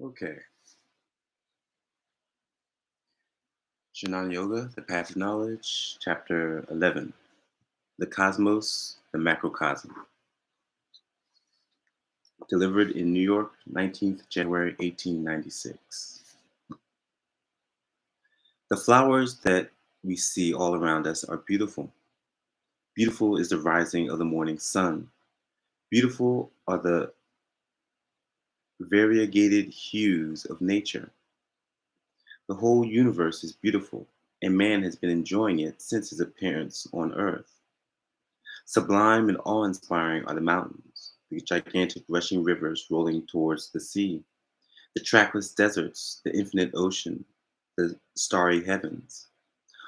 Okay. Jnana Yoga, The Path of Knowledge, Chapter 11. The Cosmos, the Macrocosm. Delivered in New York, 19th January 1896. The flowers that we see all around us are beautiful. Beautiful is the rising of the morning sun. Beautiful are the variegated hues of nature. The whole universe is beautiful, and man has been enjoying it since his appearance on earth. Sublime and awe-inspiring are the mountains, the gigantic rushing rivers rolling towards the sea, the trackless deserts, the infinite ocean, the starry heavens.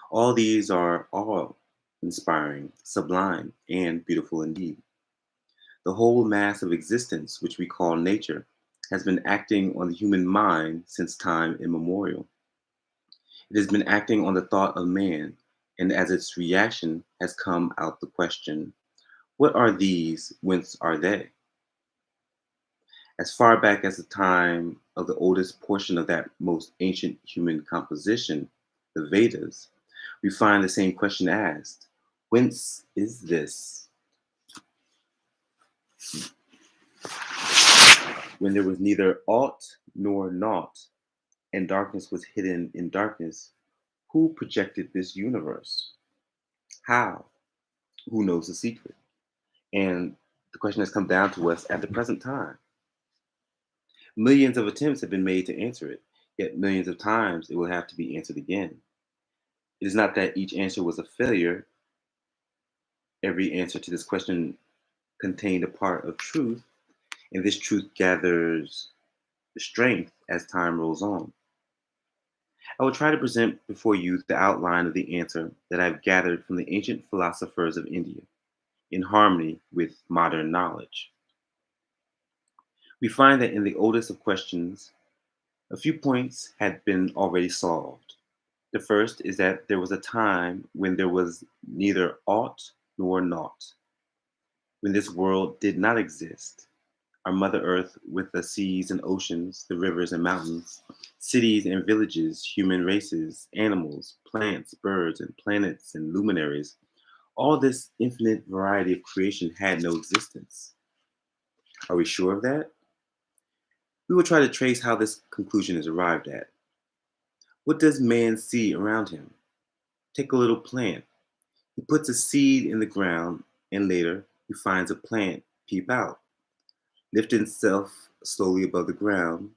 All these are awe-inspiring, sublime, and beautiful indeed. The whole mass of existence, which we call nature, has been acting on the human mind since time immemorial. It has been acting on the thought of man, and as its reaction has come out the question, what are these? Whence are they? As far back as the time of the oldest portion of that most ancient human composition, the Vedas, we find the same question asked: whence is this? When there was neither aught nor naught, and darkness was hidden in darkness, who projected this universe? How? Who knows the secret? And the question has come down to us at the present time. Millions of attempts have been made to answer it, yet millions of times it will have to be answered again. It is not that each answer was a failure. Every answer to this question contained a part of truth, and this truth gathers strength as time rolls on. I will try to present before you the outline of the answer that I've gathered from the ancient philosophers of India, in harmony with modern knowledge. We find that in the oldest of questions, a few points had been already solved. The first is that there was a time when there was neither aught nor naught, when this world did not exist. Our Mother Earth, with the seas and oceans, the rivers and mountains, cities and villages, human races, animals, plants, birds, and planets and luminaries, all this infinite variety of creation had no existence. Are we sure of that? We will try to trace how this conclusion is arrived at. What does man see around him? Take a little plant. He puts a seed in the ground, and later he finds a plant peep out, lift itself slowly above the ground,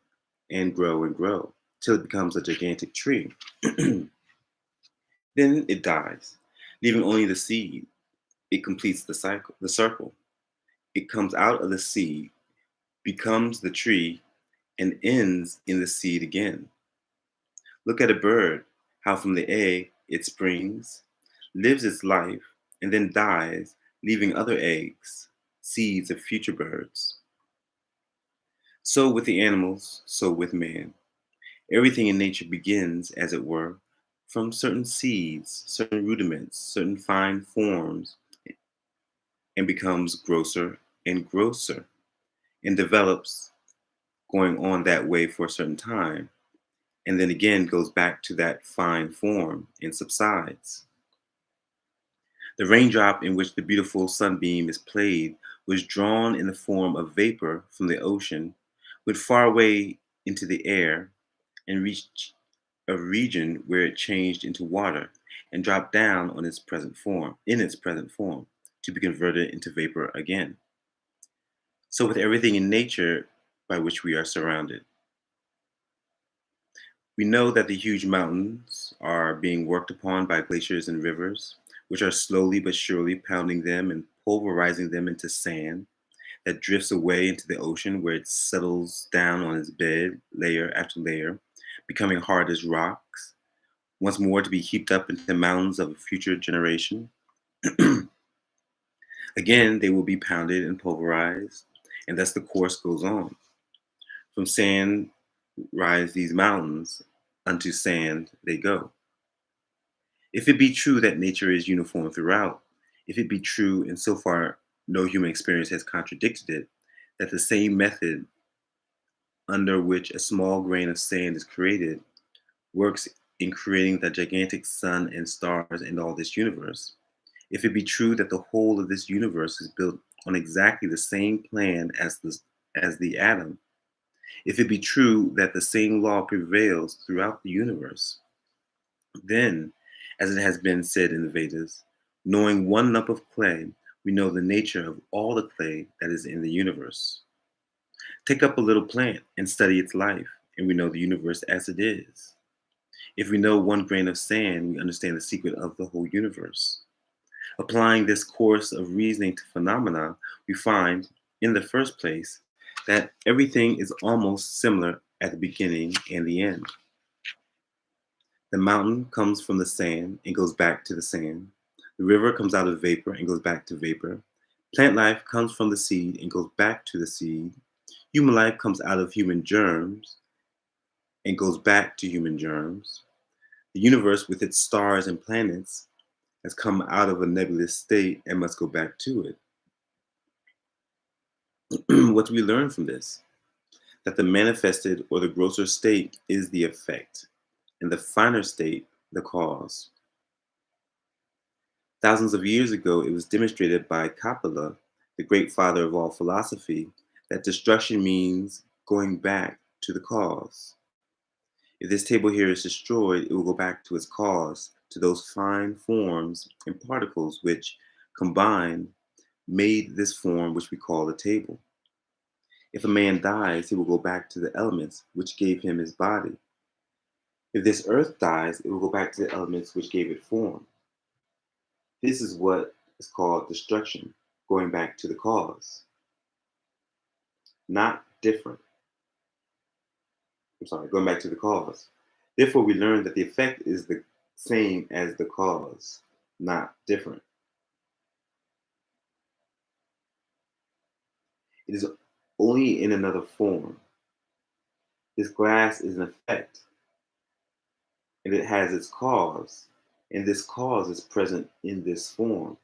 and grow, till it becomes a gigantic tree. Then it dies, leaving only the seed. It completes the circle. It comes out of the seed, becomes the tree, and ends in the seed again. Look at a bird, how from the egg it springs, lives its life, and then dies, leaving other eggs, seeds of future birds. So with the animals, so with man. Everything in nature begins, as it were, from certain seeds, certain rudiments, certain fine forms, and becomes grosser and grosser, and develops, going on that way for a certain time, and then again goes back to that fine form and subsides. The raindrop in which the beautiful sunbeam is played was drawn in the form of vapor from the ocean, went far away into the air, and reached a region where it changed into water and dropped down on its present form, in its present form, to be converted into vapor again. So with everything in nature by which we are surrounded, we know that the huge mountains are being worked upon by glaciers and rivers, which are slowly but surely pounding them and pulverizing them into sand that drifts away into the ocean where it settles down on its bed, layer after layer, becoming hard as rocks, once more to be heaped up into the mountains of a future generation. Again, they will be pounded and pulverized, and thus the course goes on. From sand rise these mountains, unto sand they go. If it be true that nature is uniform throughout, if it be true, and so far no human experience has contradicted it, that the same method under which a small grain of sand is created, works in creating the gigantic sun and stars and all this universe, if it be true that the whole of this universe is built on exactly the same plan as the atom, if it be true that the same law prevails throughout the universe, then, as it has been said in the Vedas, knowing one lump of clay, we know the nature of all the clay that is in the universe. Take up a little plant and study its life, and we know the universe as it is. If we know one grain of sand, we understand the secret of the whole universe. Applying this course of reasoning to phenomena, we find, in the first place, that everything is almost similar at the beginning and the end. The mountain comes from the sand and goes back to the sand. The river comes out of vapor and goes back to vapor. Plant life comes from the seed and goes back to the seed. Human life comes out of human germs and goes back to human germs. The universe, with its stars and planets, has come out of a nebulous state and must go back to it. What do we learn from this? That the manifested or the grosser state is the effect, and the finer state, the cause. Thousands of years ago, it was demonstrated by Kapila, the great father of all philosophy, that destruction means going back to the cause. If this table here is destroyed, it will go back to its cause, to those fine forms and particles which, combined, made this form which we call a table. If a man dies, he will go back to the elements which gave him his body. If this earth dies, it will go back to the elements which gave it form. This is what is called destruction, going back to the cause, not different. Going back to the cause. Therefore, we learn that the effect is the same as the cause, not different. It is only in another form. This glass is an effect, and it has its cause, and this cause is present in this form. A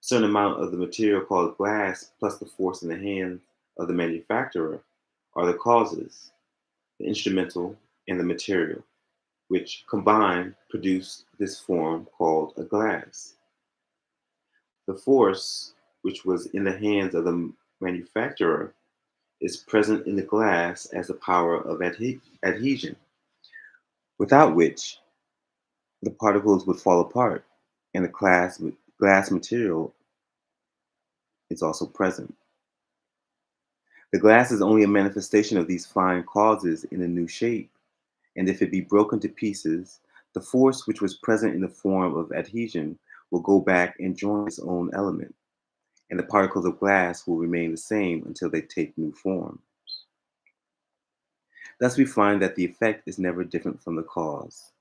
certain amount of the material called glass plus the force in the hand of the manufacturer are the causes, the instrumental and the material, which combined produce this form called a glass. The force, which was in the hands of the manufacturer, is present in the glass as the power of adhesion, without which the particles would fall apart, and the glass material is also present. The glass is only a manifestation of these fine causes in a new shape, and if it be broken to pieces, the force which was present in the form of adhesion will go back and join its own element, and the particles of glass will remain the same until they take new form. Thus, we find that the effect is never different from the cause.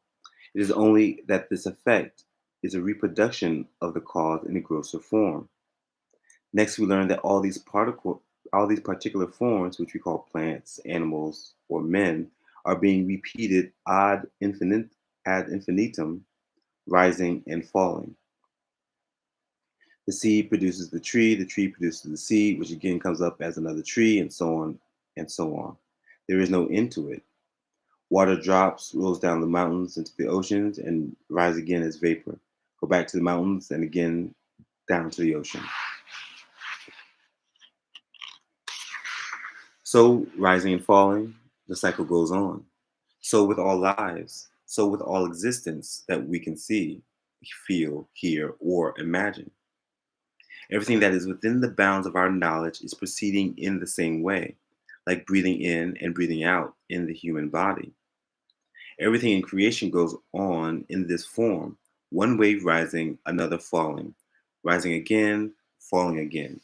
It is only that this effect is a reproduction of the cause in a grosser form. Next, we learn that all these particular forms, which we call plants, animals, or men, are being repeated ad infinitum, rising and falling. The seed produces the tree produces the seed, which again comes up as another tree, and so on and so on. There is no end to it. Water drops, rolls down the mountains into the oceans, and rise again as vapor. Go back to the mountains and again down to the ocean. So, rising and falling, the cycle goes on. So, with all lives, so with all existence that we can see, feel, hear, or imagine. Everything that is within the bounds of our knowledge is proceeding in the same way, like breathing in and breathing out in the human body. Everything in creation goes on in this form, one wave rising, another falling, rising again, falling again.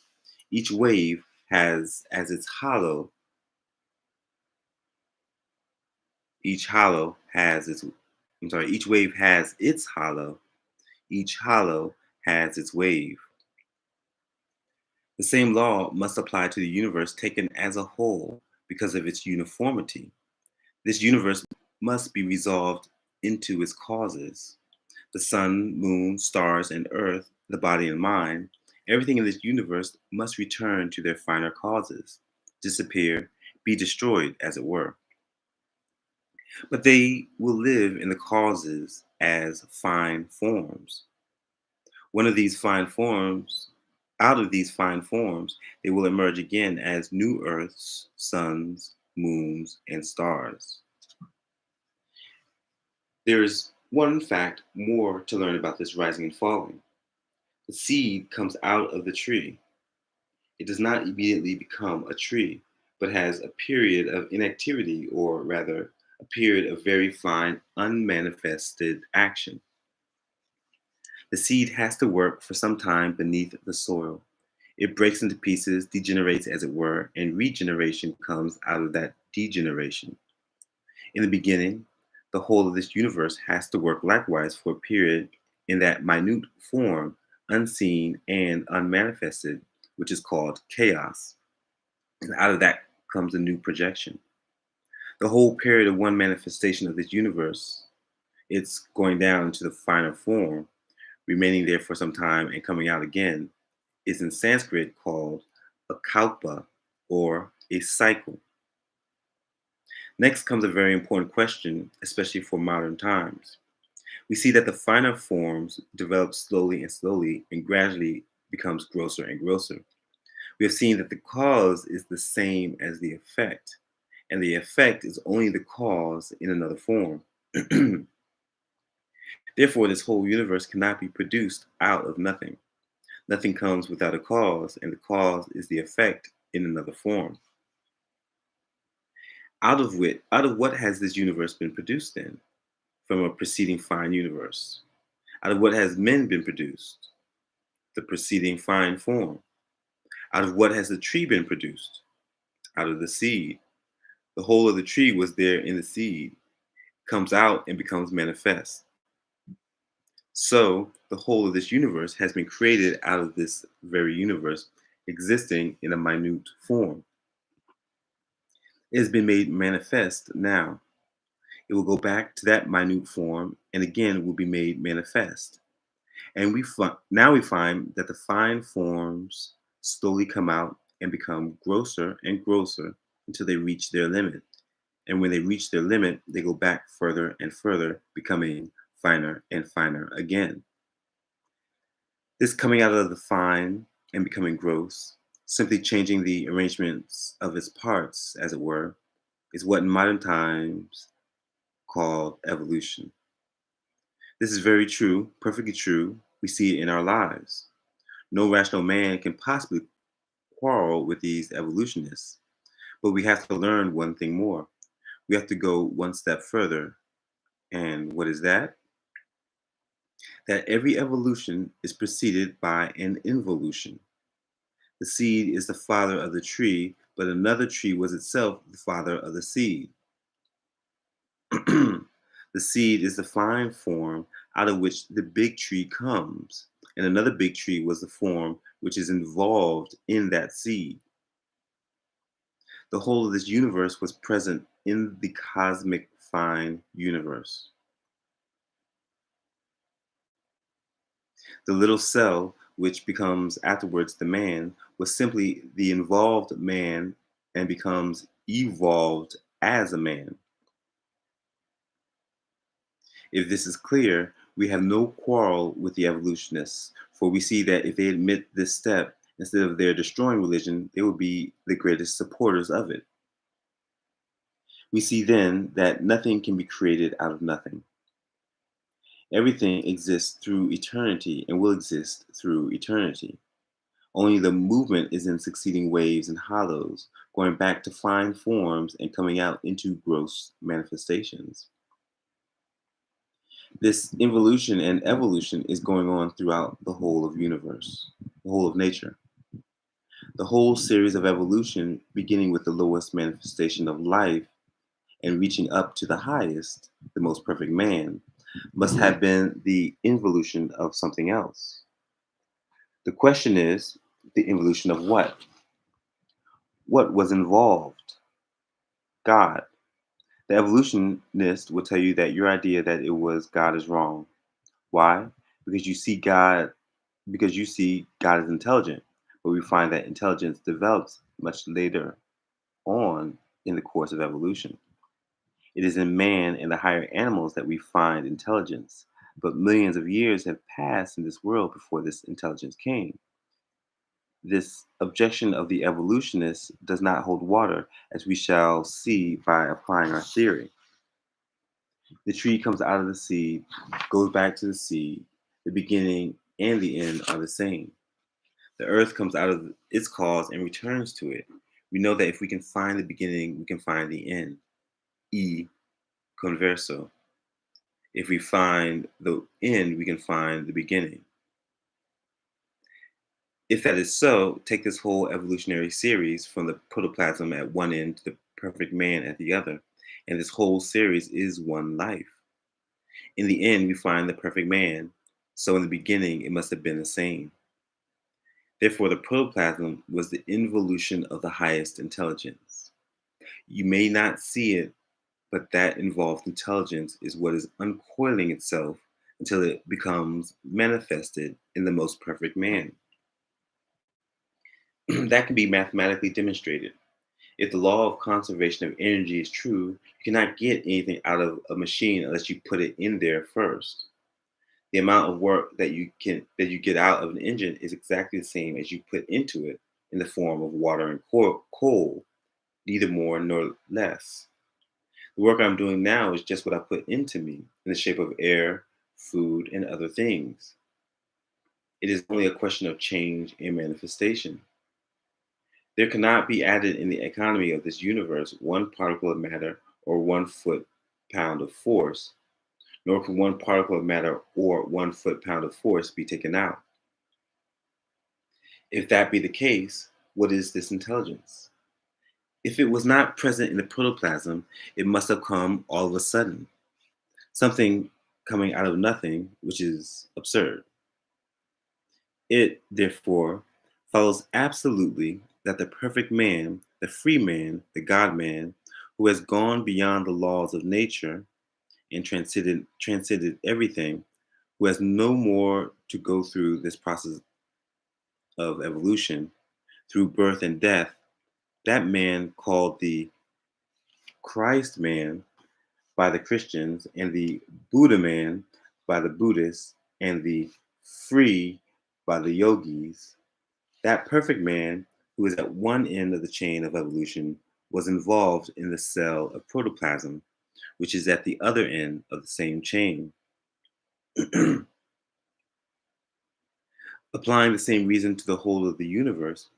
Each wave has as its hollow, each hollow has its, each wave has its hollow, each hollow has its wave. The same law must apply to the universe taken as a whole because of its uniformity. This universe must be resolved into its causes. The sun, moon, stars, and earth, the body and mind, everything in this universe must return to their finer causes, disappear, be destroyed, as it were. But they will live in the causes as fine forms. One of these fine forms, Out of these fine forms, they will emerge again as new earths, suns, moons, and stars. There is one fact more to learn about this rising and falling. The seed comes out of the tree. It does not immediately become a tree, but has a period of inactivity, or rather, a period of very fine, unmanifested action. The seed has to work for some time beneath the soil. It breaks into pieces, degenerates as it were, and regeneration comes out of that degeneration. In the beginning, the whole of this universe has to work likewise for a period in that minute form, unseen and unmanifested, which is called chaos. And out of that comes a new projection. The whole period of one manifestation of this universe, it's going down into the finer form, remaining there for some time and coming out again, is in Sanskrit called a kalpa, or a cycle. Next comes a very important question, especially for modern times. We see that the finer forms develop slowly and slowly and gradually becomes grosser and grosser. We have seen that the cause is the same as the effect, and the effect is only the cause in another form. Therefore, this whole universe cannot be produced out of nothing. Nothing comes without a cause, and the cause is the effect in another form. Out of what has this universe been produced then? From a preceding fine universe. Out of what has men been produced? The preceding fine form. Out of what has the tree been produced? Out of the seed. The whole of the tree was there in the seed, comes out and becomes manifest. So, the whole of this universe has been created out of this very universe existing in a minute form. It has been made manifest now. It will go back to that minute form and again will be made manifest. And now we find that the fine forms slowly come out and become grosser and grosser until they reach their limit. And when they reach their limit, they go back further and further, becoming finer and finer again. This coming out of the fine and becoming gross, simply changing the arrangements of its parts, as it were, is what in modern times called evolution. This is very true, perfectly true. We see it in our lives. No rational man can possibly quarrel with these evolutionists, but we have to learn one thing more. We have to go one step further. And what is that? That every evolution is preceded by an involution. The seed is the father of the tree, but another tree was itself the father of the seed. The seed is the fine form out of which the big tree comes, and another big tree was the form which is involved in that seed. The whole of this universe was present in the cosmic fine universe. The little cell, which becomes afterwards the man, was simply the involved man and becomes evolved as a man. If this is clear, we have no quarrel with the evolutionists, for we see that if they admit this step, instead of their destroying religion, they will be the greatest supporters of it. We see then that nothing can be created out of nothing. Everything exists through eternity and will exist through eternity. Only the movement is in succeeding waves and hollows, going back to fine forms and coming out into gross manifestations. This involution and evolution is going on throughout the whole of universe, the whole of nature. The whole series of evolution, beginning with the lowest manifestation of life and reaching up to the highest, the most perfect man, must have been the involution of something else. The question is, the involution of what? What was involved? God. The evolutionist will tell you that your idea that it was God is wrong. Why? Because you see God is intelligent, but we find that intelligence develops much later on in the course of evolution. It is in man and the higher animals that we find intelligence, but millions of years have passed in this world before this intelligence came. This objection of the evolutionists does not hold water, as we shall see by applying our theory. The tree comes out of the seed, goes back to the seed. The beginning and the end are the same. The earth comes out of its cause and returns to it. We know that if we can find the beginning, we can find the end. E converso. If we find the end, we can find the beginning. If that is so, take this whole evolutionary series from the protoplasm at one end to the perfect man at the other, and this whole series is one life. In the end, we find the perfect man, so in the beginning, it must have been the same. Therefore, the protoplasm was the involution of the highest intelligence. You may not see it, but that involved intelligence is what is uncoiling itself until it becomes manifested in the most perfect man. That can be mathematically demonstrated. If the law of conservation of energy is true, you cannot get anything out of a machine unless you put it in there first. The amount of work that you get out of an engine is exactly the same as you put into it in the form of water and coal, neither more nor less. The work I'm doing now is just what I put into me in the shape of air, food, and other things. It is only a question of change and manifestation. There cannot be added in the economy of this universe one particle of matter or 1 foot-pound of force, nor can one particle of matter or 1 foot-pound of force be taken out. If that be the case, what is this intelligence? If it was not present in the protoplasm, it must have come all of a sudden, something coming out of nothing, which is absurd. It, therefore, follows absolutely that the perfect man, the free man, the God man, who has gone beyond the laws of nature and transcended everything, who has no more to go through this process of evolution, through birth and death, that man called the Christ man by the Christians, and the Buddha man by the Buddhists, and the free by the yogis, that perfect man who is at one end of the chain of evolution was involved in the cell of protoplasm, which is at the other end of the same chain. Applying the same reason to the whole of the universe,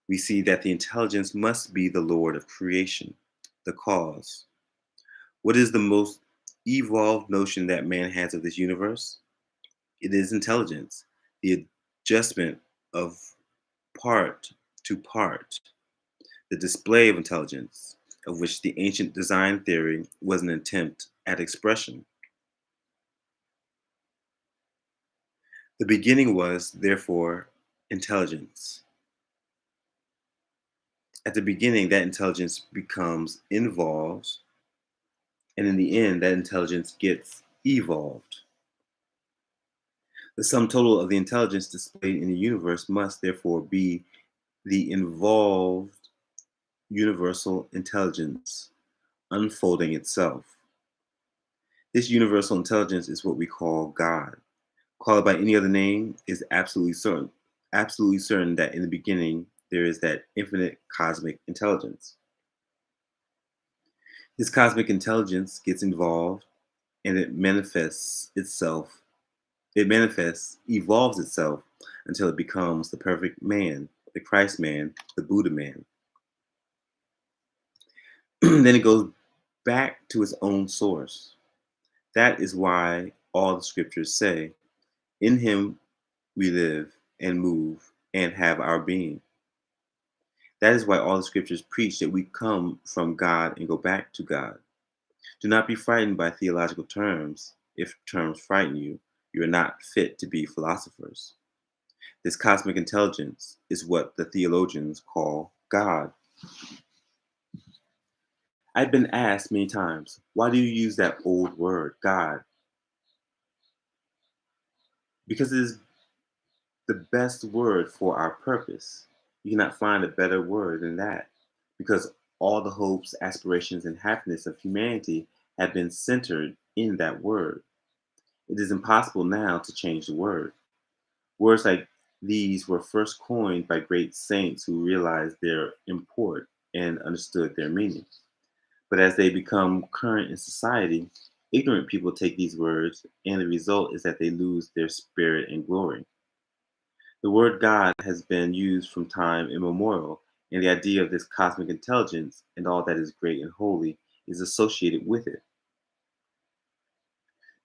we see that the intelligence must be the Lord of creation, the cause. What is the most evolved notion that man has of this universe? It is intelligence, the adjustment of part to part, the display of intelligence, of which the ancient design theory was an attempt at expression. The beginning was, therefore, intelligence. At the beginning, that intelligence becomes involved, and in the end, that intelligence gets evolved. The sum total of the intelligence displayed in the universe must, therefore, be the involved universal intelligence unfolding itself. This universal intelligence is what we call God. Call it by any other name is absolutely certain that in the beginning there is that infinite cosmic intelligence. This cosmic intelligence gets involved and evolves itself until it becomes the perfect man, the Christ man, the Buddha man. Then it goes back to its own source. That is why all the scriptures say, in him we live and move and have our being. That is why all the scriptures preach that we come from God and go back to God. Do not be frightened by theological terms. If terms frighten you, you are not fit to be philosophers. This cosmic intelligence is what the theologians call God. I've been asked many times, why do you use that old word, God? Because it is the best word for our purpose. You cannot find a better word than that. Because All the hopes, aspirations, and happiness of humanity have been centered in that word. It is impossible now to change the word. Words like these were first coined by great saints who realized their import and understood their meaning. But as they become current in society, ignorant people take these words, and the result is that they lose their spirit and glory. The word God has been used from time immemorial, and the idea of this cosmic intelligence and all that is great and holy is associated with it.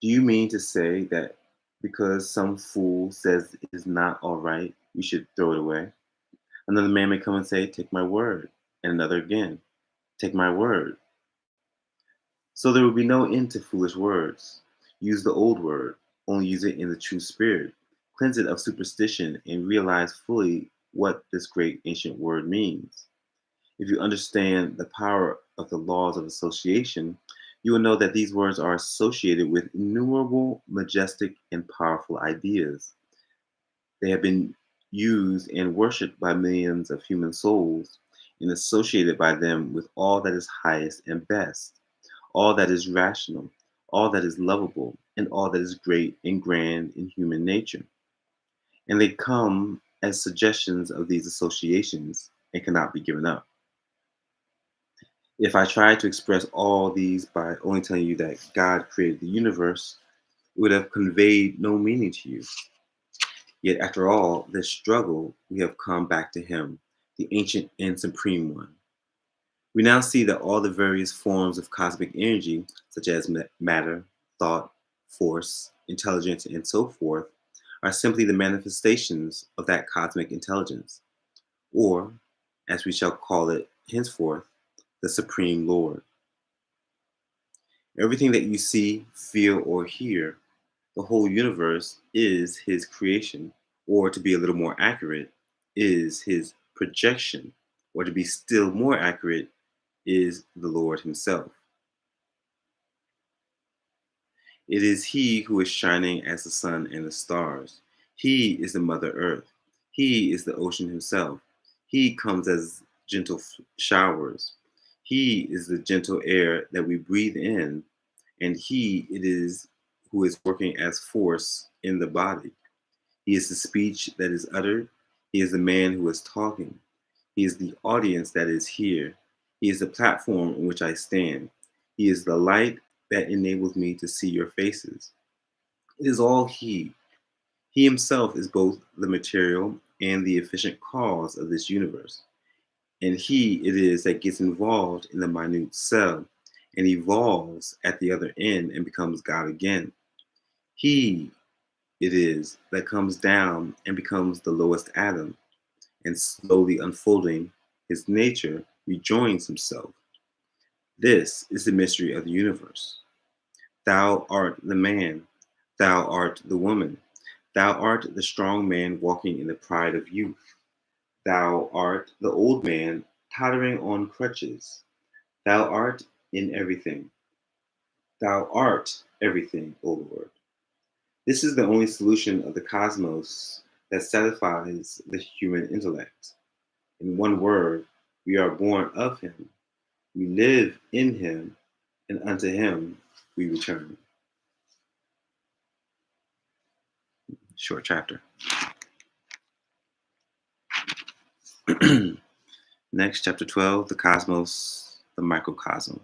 Do you mean to say that because some fool says it is not all right, we should throw it away? Another man may come and say, "Take my word," and another again, "Take my word." So there will be no end to foolish words. Use the old word, only use it in the true spirit. Cleanse it of superstition and realize fully what this great ancient word means. If you understand the power of the laws of association, you will know that these words are associated with innumerable, majestic, and powerful ideas. They have been used and worshipped by millions of human souls and associated by them with all that is highest and best, all that is rational, all that is lovable, and all that is great and grand in human nature. And they come as suggestions of these associations and cannot be given up. If I tried to express all these by only telling you that God created the universe, it would have conveyed no meaning to you. Yet, after all this struggle, we have come back to Him, the ancient and supreme one. We now see that all the various forms of cosmic energy, such as matter, thought, force, intelligence, and so forth, are simply the manifestations of that cosmic intelligence, or, as we shall call it henceforth, the Supreme Lord. Everything that you see, feel, or hear, the whole universe is His creation, or to be a little more accurate, is His projection, or to be still more accurate, is the Lord Himself. It is He who is shining as the sun and the stars. He is the Mother Earth. He is the ocean himself. He comes as gentle showers. He is the gentle air that we breathe in, and He it is who is working as force in the body. He is the speech that is uttered. He is the man who is talking. He is the audience that is here. He is the platform on which I stand. He is the light that enables me to see your faces. It is all He. He Himself is both the material and the efficient cause of this universe. And He it is that gets involved in the minute cell and evolves at the other end and becomes God again. He it is that comes down and becomes the lowest atom and slowly unfolding His nature rejoins Himself. This is the mystery of the universe. Thou art the man, thou art the woman, thou art the strong man walking in the pride of youth, thou art the old man tottering on crutches, thou art in everything, thou art everything, O Lord. This is the only solution of the cosmos that satisfies the human intellect. In one word, we are born of Him, we live in Him, and unto Him we return. Short chapter. Next, chapter 12, the cosmos, the microcosm.